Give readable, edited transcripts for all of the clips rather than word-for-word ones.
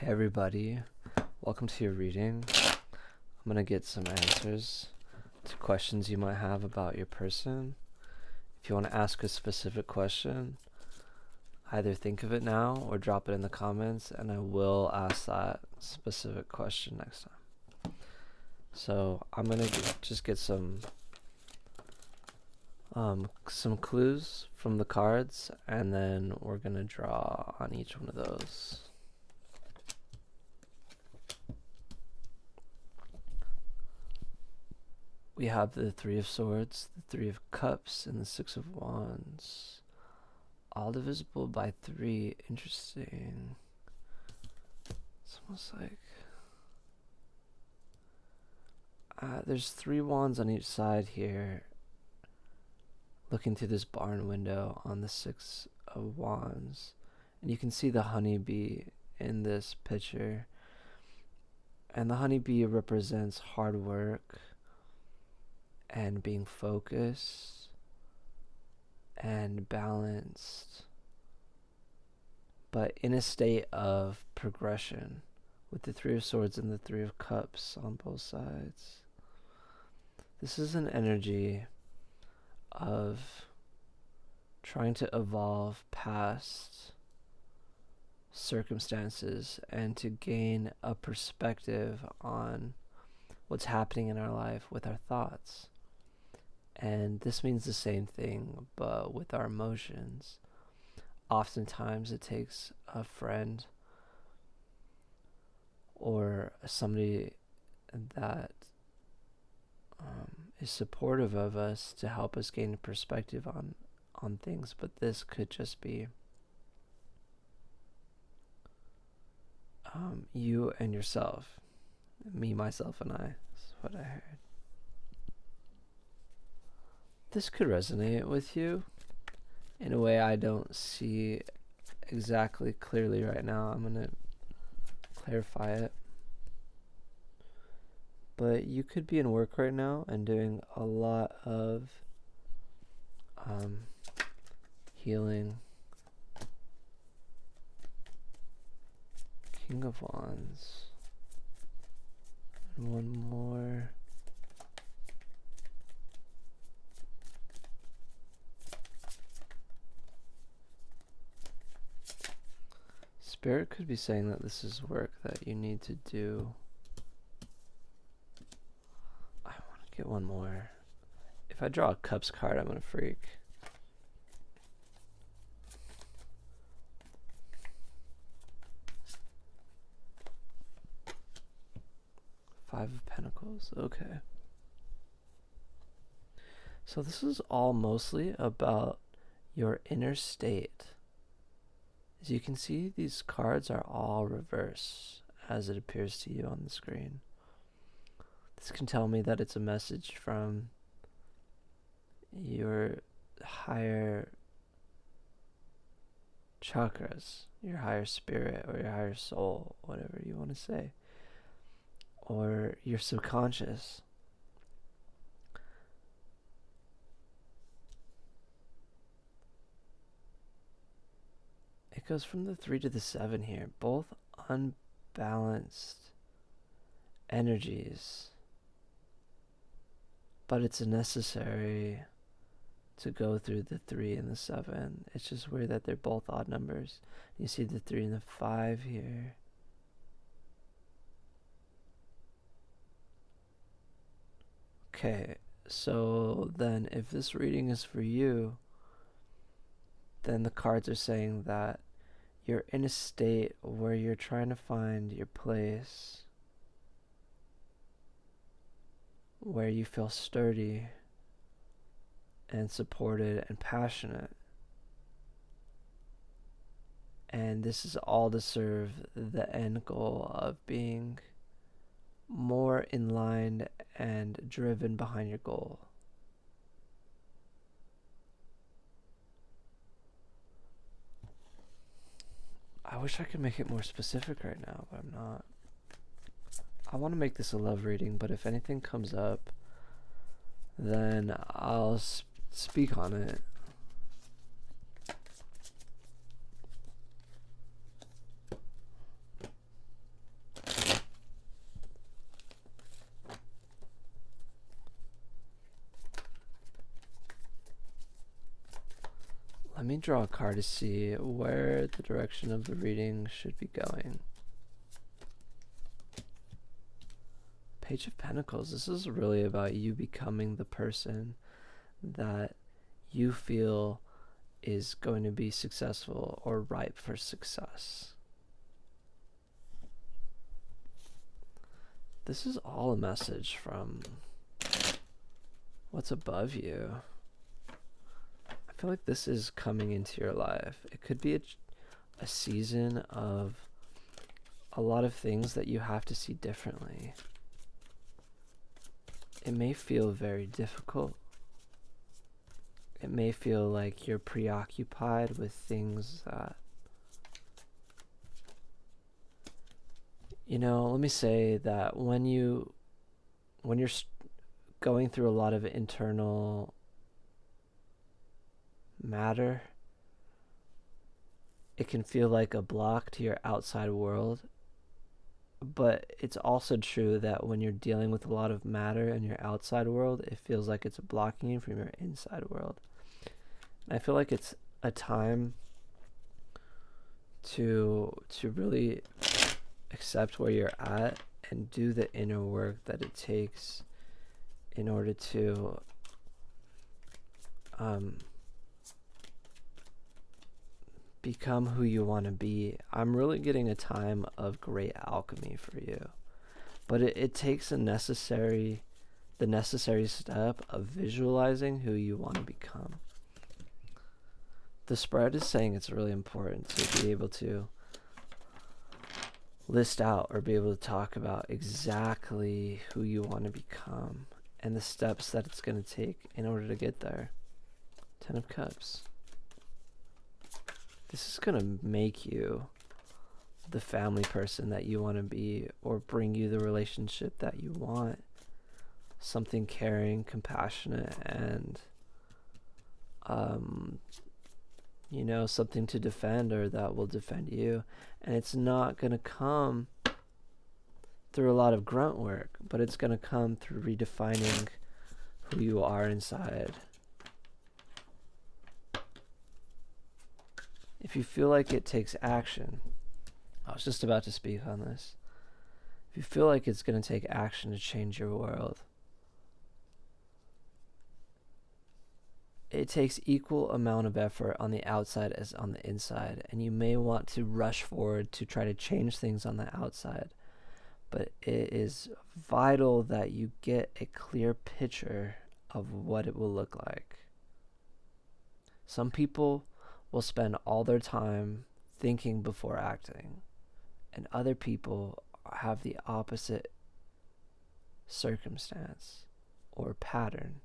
Hey everybody, welcome to your reading. I'm gonna get some answers to questions you might have about your person. If you want to ask a specific question, either think of it now or drop it in the comments and I will ask that specific question next time. So I'm gonna just get some clues from the cards and then we're gonna draw on each one of those. We have the Three of Swords, the Three of Cups, and the Six of Wands. All divisible by 3. Interesting. It's almost like... there's 3 wands on each side here. Looking through this barn window on the Six of Wands. And you can see the honeybee in this picture. And the honeybee represents hard work and being focused and balanced, but in a state of progression with the Three of Swords and the Three of Cups on both sides. This is an energy of trying to evolve past circumstances and to gain a perspective on what's happening in our life with our thoughts. And this means the same thing, but with our emotions. Oftentimes it takes a friend or somebody that is supportive of us to help us gain a perspective on things. But this could just be you and yourself. Me, myself, and I is what I heard. This could resonate with you in a way I don't see exactly clearly right now. I'm going to clarify it. But you could be in work right now and doing a lot of healing. King of Wands. And one more. Spirit could be saying that this is work that you need to do. I want to get one more. If I draw a Cups card, I'm going to freak. Five of Pentacles. Okay. So this is all mostly about your inner state. As you can see, these cards are all reverse as it appears to you on the screen. This can tell me that it's a message from your higher chakras, your higher spirit, or your higher soul, whatever you want to say, or your subconscious. It goes from the 3 to the 7 here, both unbalanced energies, but it's necessary to go through the 3 and the 7. It's just weird that they're both odd numbers. You see the 3 and the 5 here. Okay, so then if this reading is for you, then the cards are saying that you're in a state where you're trying to find your place, where you feel sturdy and supported and passionate. And this is all to serve the end goal of being more in line and driven behind your goal. I wish I could make it more specific right now, but I'm not. I want to make this a love reading, but if anything comes up, then I'll speak on it. me draw a card to see where the direction of the reading should be going. Page of Pentacles. This is really about you becoming the person that you feel is going to be successful or ripe for success. This is all a message from what's above you. I feel like this is coming into your life. It could be a season of a lot of things that you have to see differently. It may feel very difficult. It may feel like you're preoccupied with things that, let me say that when you're going through a lot of internal matter, it can feel like a block to your outside world. But it's also true that when you're dealing with a lot of matter in your outside world, it feels like it's blocking you from your inside world. And I feel like it's a time to really accept where you're at and do the inner work that it takes in order to become who you want to be. I'm really getting a time of great alchemy for you. But it takes the necessary step of visualizing who you want to become. The spread is saying it's really important to be able to list out or be able to talk about exactly who you want to become and the steps that it's going to take in order to get there. 10 of Cups. This is going to make you the family person that you want to be, or bring you the relationship that you want. Something caring, compassionate, and, something to defend, or that will defend you. And it's not going to come through a lot of grunt work, but it's going to come through redefining who you are inside. If you feel like it takes action, I was just about to speak on this. If you feel like it's going to take action to change your world, it takes equal amount of effort on the outside as on the inside, and you may want to rush forward to try to change things on the outside, but it is vital that you get a clear picture of what it will look like. Some people will spend all their time thinking before acting, and other people have the opposite circumstance or pattern.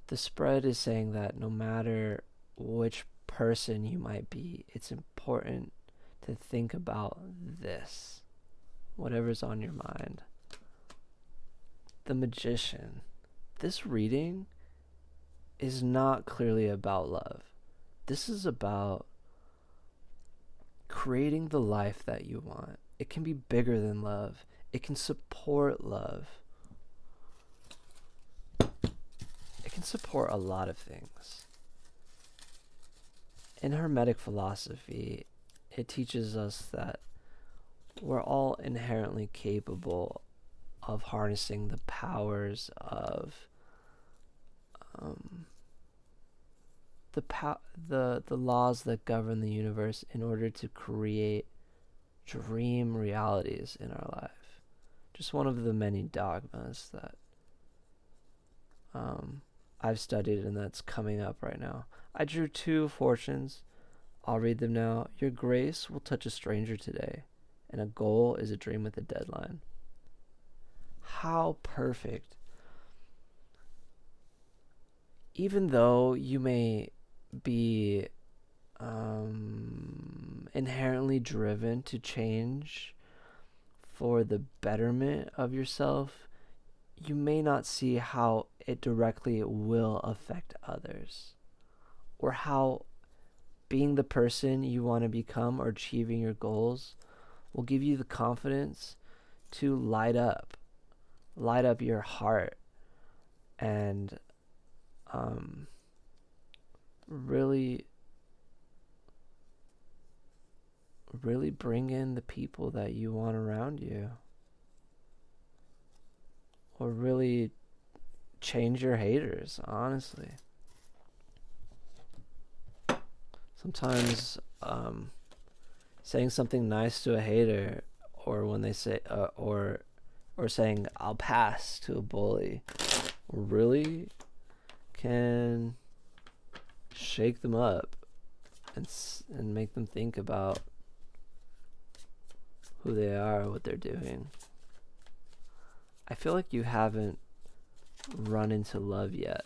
The spread is saying that no matter which person you might be, it's important to think about this, whatever's on your mind. The Magician. This reading is not clearly about love. This is about creating the life that you want. It can be bigger than love. It can support love. It can support a lot of things. In Hermetic philosophy, it teaches us that we're all inherently capable of harnessing the powers of the laws that govern the universe in order to create dream realities in our life. Just one of the many dogmas that I've studied and that's coming up right now. I drew 2 fortunes. I'll read them now. Your grace will touch a stranger today, and a goal is a dream with a deadline. How perfect. Even though you may be inherently driven to change for the betterment of yourself, you may not see how it directly will affect others, or how being the person you want to become or achieving your goals will give you the confidence to light up your heart and really, really bring in the people that you want around you. Or really change your haters, honestly. Sometimes saying something nice to a hater, or when they say, or saying "I'll pass" to a bully, really can shake them up and make them think about who they are, what they're doing. I feel like you haven't run into love yet.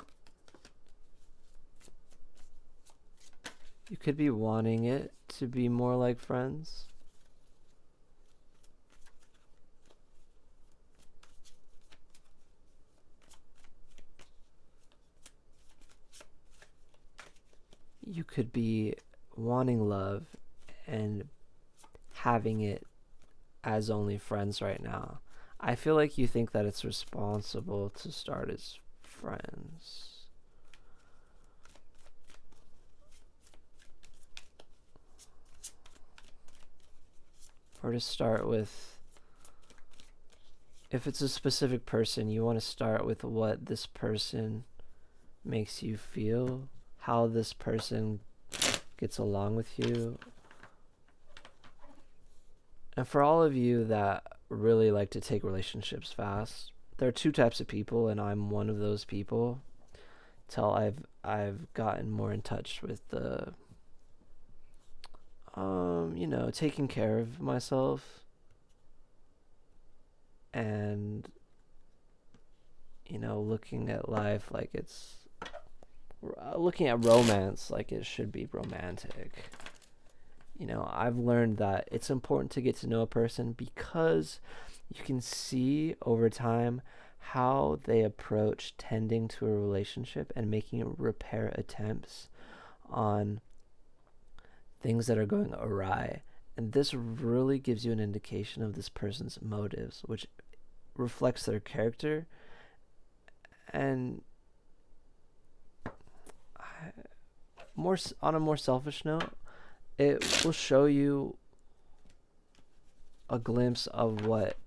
You could be wanting it to be more like friends. You could be wanting love and having it as only friends right now. I feel like you think that it's responsible to start as friends. Or to start with, if it's a specific person, you want to start with what this person makes you feel, how this person gets along with you. And for all of you that really like to take relationships fast, there are two types of people, and I'm one of those people. Till I've gotten more in touch with the taking care of myself and looking at life like it's looking at romance like it should be romantic. I've learned that it's important to get to know a person because you can see over time how they approach tending to a relationship and making repair attempts on things that are going awry. And this really gives you an indication of this person's motives, which reflects their character. And on a more selfish note, it will show you a glimpse of what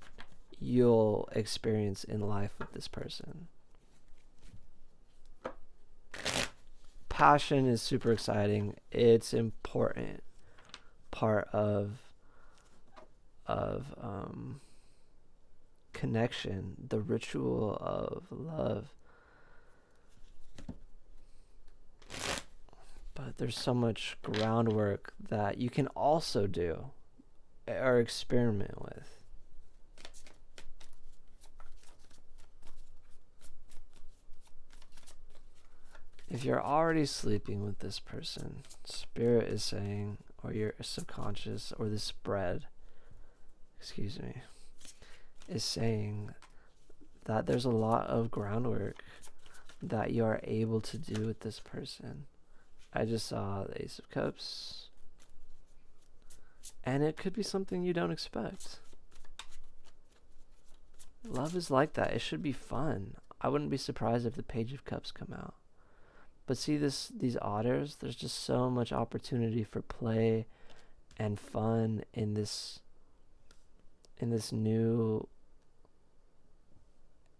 you'll experience in life with this person. Passion is super exciting. It's important part of connection, the ritual of love. But there's so much groundwork that you can also do or experiment with. If you're already sleeping with this person, spirit is saying, or your subconscious, or the spread, is saying that there's a lot of groundwork that you are able to do with this person. I just saw the Ace of Cups, and it could be something you don't expect. Love is like that. It should be fun. I wouldn't be surprised if the Page of Cups come out. But see these otters, there's just so much opportunity for play and fun in this new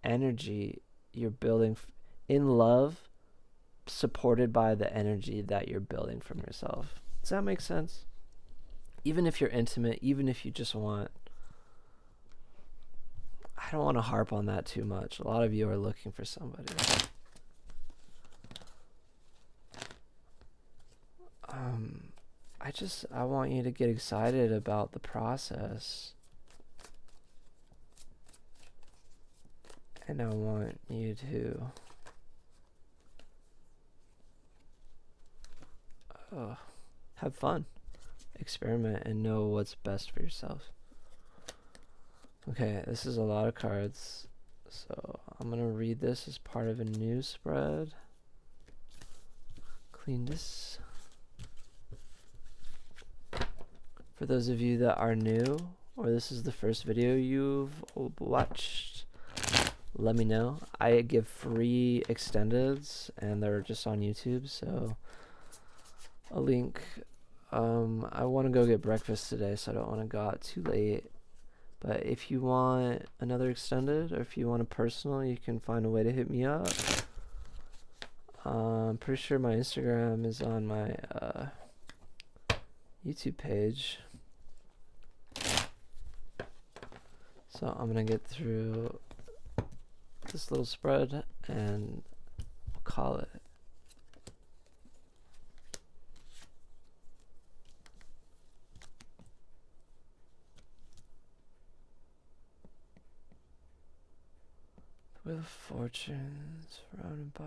energy you're building in love, supported by the energy that you're building from yourself. Does that make sense? Even if you're intimate, even if you just want, I don't want to harp on that too much. A lot of you are looking for somebody. I want you to get excited about the process. And I want you to have fun, experiment, and know what's best for yourself. Okay, this is a lot of cards, so I'm going to read this as part of a news spread. Clean this. For those of you that are new, or this is the first video you've watched, let me know. I give free extendeds, and they're just on YouTube, so a link. I want to go get breakfast today, so I don't want to go out too late. But if you want another extended, or if you want a personal, you can find a way to hit me up. I'm pretty sure my Instagram is on my YouTube page. So I'm gonna get through this little spread and we'll call it. Wheel of Fortune surrounded by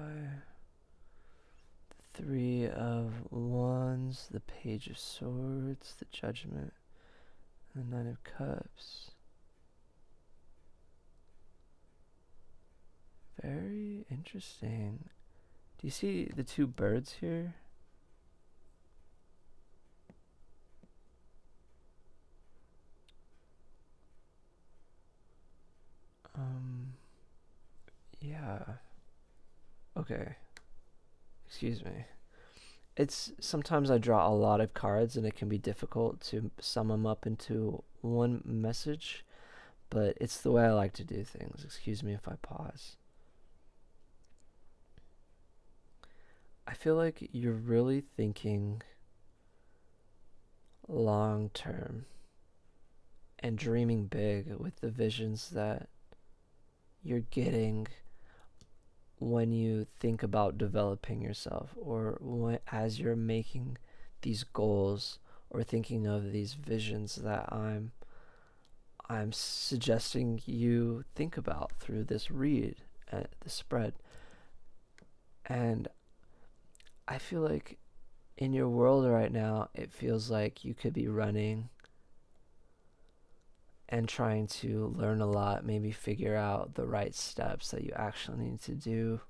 the Three of Wands, the Page of Swords, the Judgment, and the Nine of Cups. Very interesting. Do you see the two birds here? Yeah. Okay. Excuse me. It's sometimes I draw a lot of cards and it can be difficult to sum them up into one message, but it's the way I like to do things. Excuse me if I pause. I feel like you're really thinking long term and dreaming big with the visions that you're getting when you think about developing yourself, or as you're making these goals or thinking of these visions that I'm suggesting you think about through this read, the spread. And I feel like in your world right now, it feels like you could be running and trying to learn a lot, maybe figure out the right steps that you actually need to do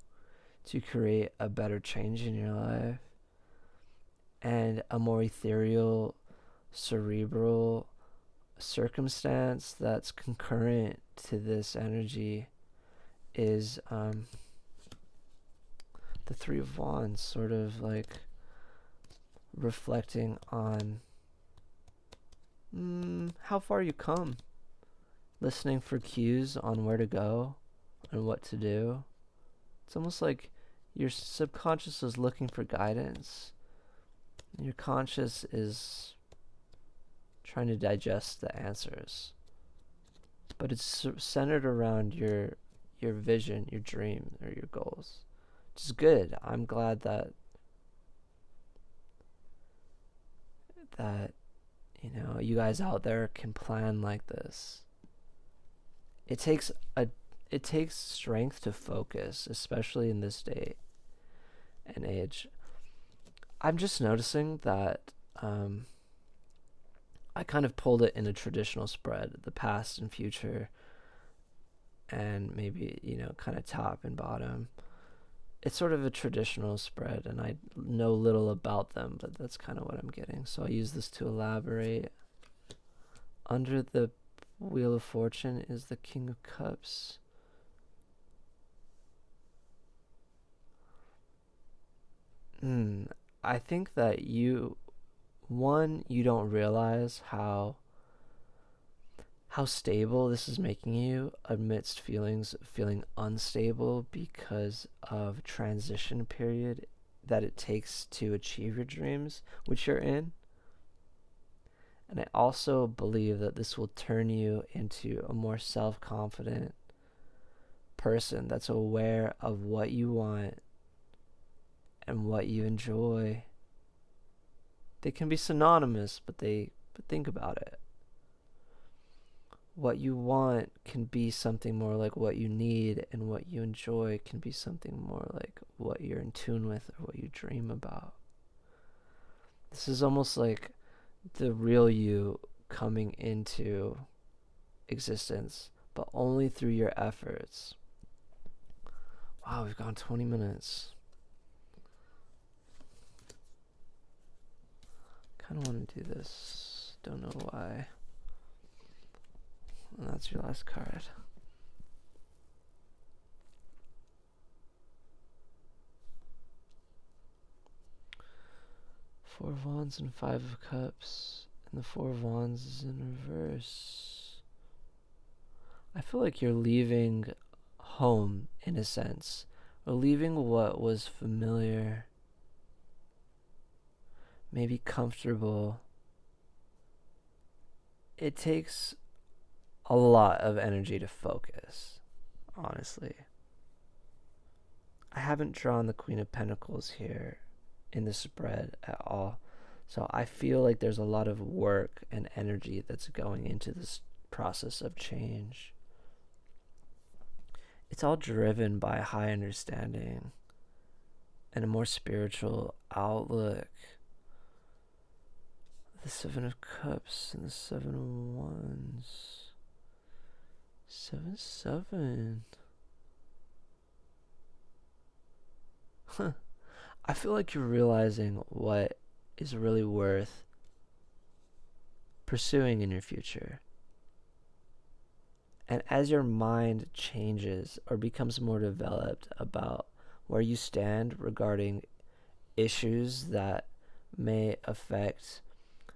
to create a better change in your life. And a more ethereal, cerebral circumstance that's concurrent to this energy is the Three of Wands, sort of like reflecting on how far you come, listening for cues on where to go and what to do. It's almost like your subconscious is looking for guidance. Your conscious is trying to digest the answers. But it's centered around your vision, your dream, or your goals. Which is good. I'm glad that you guys out there can plan like this. It takes strength to focus, especially in this day and age. I'm just noticing that I kind of pulled it in a traditional spread, the past and future, and maybe, kind of top and bottom. It's sort of a traditional spread, and I know little about them, but that's kind of what I'm getting. So I use this to elaborate. Under the Wheel of Fortune is the King of Cups. I think that you don't realize how stable this is making you amidst feeling unstable because of transition period that it takes to achieve your dreams, which you're in. And I also believe that this will turn you into a more self-confident person that's aware of what you want and what you enjoy. They can be synonymous, but think about it. What you want can be something more like what you need, and what you enjoy can be something more like what you're in tune with or what you dream about. This is almost like the real you coming into existence, but only through your efforts. Wow, we've gone 20 minutes. Kind of want to do this. Don't know why. And that's your last card. Four of Wands and Five of Cups. And the Four of Wands is in reverse. I feel like you're leaving home, in a sense. Or leaving what was familiar. Maybe comfortable. It takes a lot of energy to focus, honestly. I haven't drawn the Queen of Pentacles here in the spread at all. So I feel like there's a lot of work and energy that's going into this process of change. It's all driven by a high understanding and a more spiritual outlook. The Seven of Cups and the Seven of Wands. 7-7. Huh. I feel like you're realizing what is really worth pursuing in your future. And as your mind changes or becomes more developed about where you stand regarding issues that may affect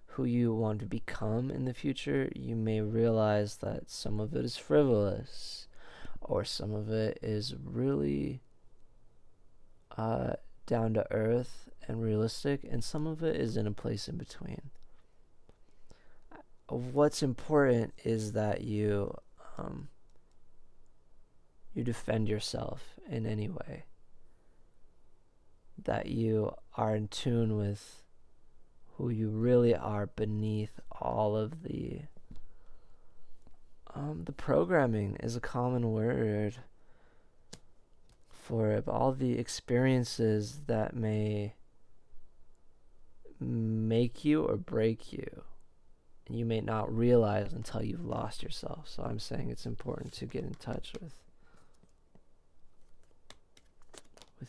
who you want to become in the future, you may realize that some of it is frivolous, or some of it is really down to earth and realistic, and some of it is in a place in between. What's important is that you defend yourself in any way, that you are in tune with who you really are beneath all of the programming is a common word for it, but all the experiences that may make you or break you, and you may not realize until you've lost yourself. So I'm saying it's important to get in touch with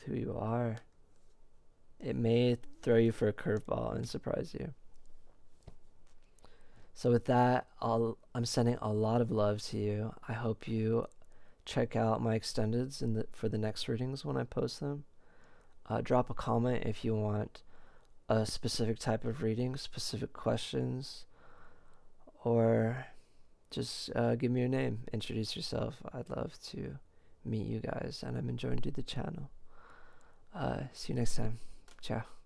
who you are. It may throw you for a curveball and surprise you. So with that, I'm sending a lot of love to you. I hope you check out my extendeds for the next readings when I post them. Drop a comment if you want a specific type of reading, specific questions, or just give me your name, introduce yourself. I'd love to meet you guys, and I'm enjoying doing the channel. See you next time. Ciao.